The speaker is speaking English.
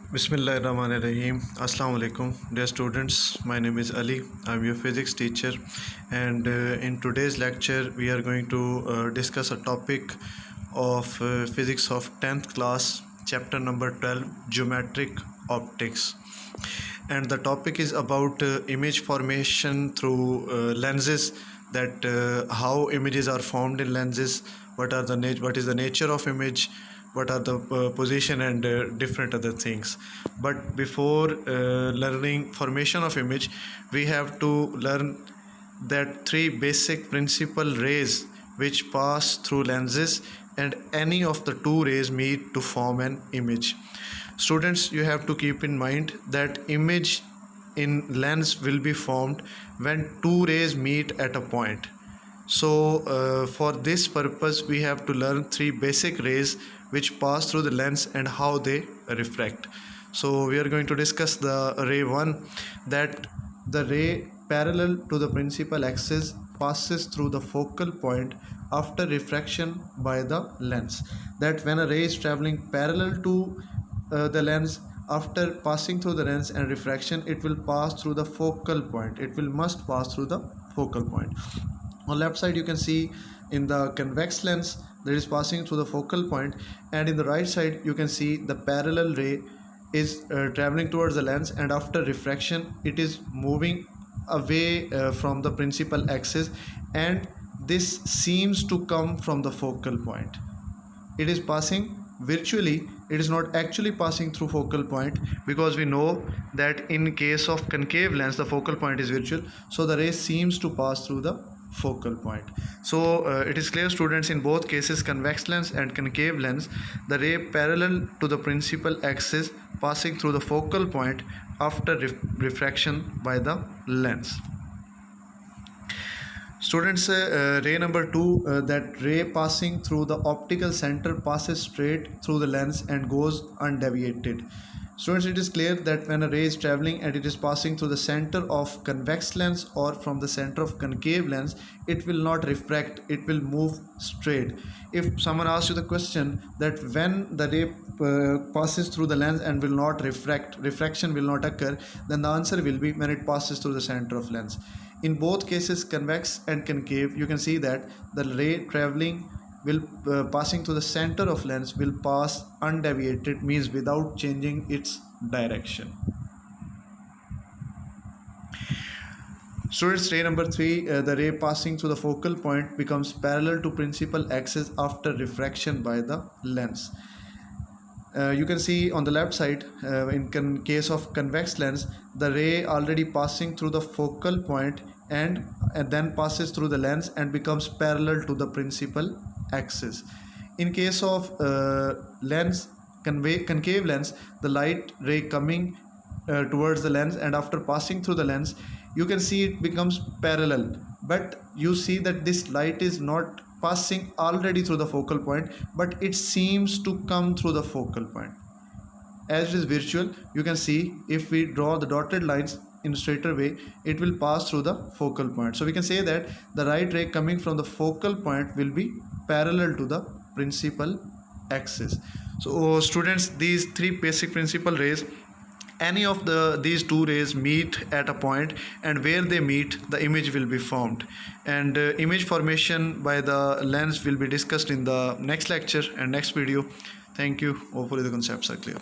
Bismillahirrahmanirrahim. Assalamu alaikum, dear students. My name is Ali. I'm your physics teacher, and in today's lecture, we are going to discuss a topic of physics of 10th class, chapter number 12, geometric optics. And the topic is about image formation through lenses. That how images are formed in lenses, what is the nature of image, what are the position and different other things. But before learning formation of image, we have to learn that three basic principal rays which pass through lenses, and any of the two rays meet to form an image. Students, you have to keep in mind that image in lens will be formed when two rays meet at a point. So for this purpose, we have to learn three basic rays which pass through the lens and how they refract. So we are going to discuss the ray 1, that the ray parallel to the principal axis passes through the focal point after refraction by the lens. That when a ray is traveling parallel to the lens, after passing through the lens and refraction, it will pass through the focal point. It will must pass through the focal point. On left side, you can see in the convex lens that is passing through the focal point, and in the right side you can see the parallel ray is traveling towards the lens, and after refraction it is moving away from the principal axis, and this seems to come from the focal point. It is passing virtually, it is not actually passing through focal point, because we know that in case of concave lens the focal point is virtual, so the ray seems to pass through the focal point. So it is clear, students, in both cases, convex lens and concave lens, the ray parallel to the principal axis passing through the focal point after refraction by the lens. Students, ray number 2, that ray passing through the optical center passes straight through the lens and goes undeviated. Students, it is clear that when a ray is traveling and it is passing through the center of convex lens or from the center of concave lens, it will not refract, it will move straight. If someone asks you the question that when the ray passes through the lens and will not refract, refraction will not occur, then the answer will be when it passes through the center of lens. In both cases, convex and concave, you can see that the ray traveling will passing to the center of lens will pass undeviated, means without changing its direction. Students, ray number 3, the ray passing through the focal point becomes parallel to principal axis after refraction by the lens. You can see on the left side, in case of convex lens, the ray already passing through the focal point and then passes through the lens and becomes parallel to the principal axis. In case of concave lens, the light ray coming towards the lens, and after passing through the lens, you can see it becomes parallel, but you see that this light is not passing already through the focal point, but it seems to come through the focal point. As it is virtual, you can see if we draw the dotted lines in a straighter way, it will pass through the focal point. So we can say that the right ray coming from the focal point will be parallel to the principal axis. So students, these three basic principal rays, any of these two rays meet at a point, and where they meet the image will be formed, and image formation by the lens will be discussed in the next lecture and next video. Thank you. Hopefully the concepts are clear.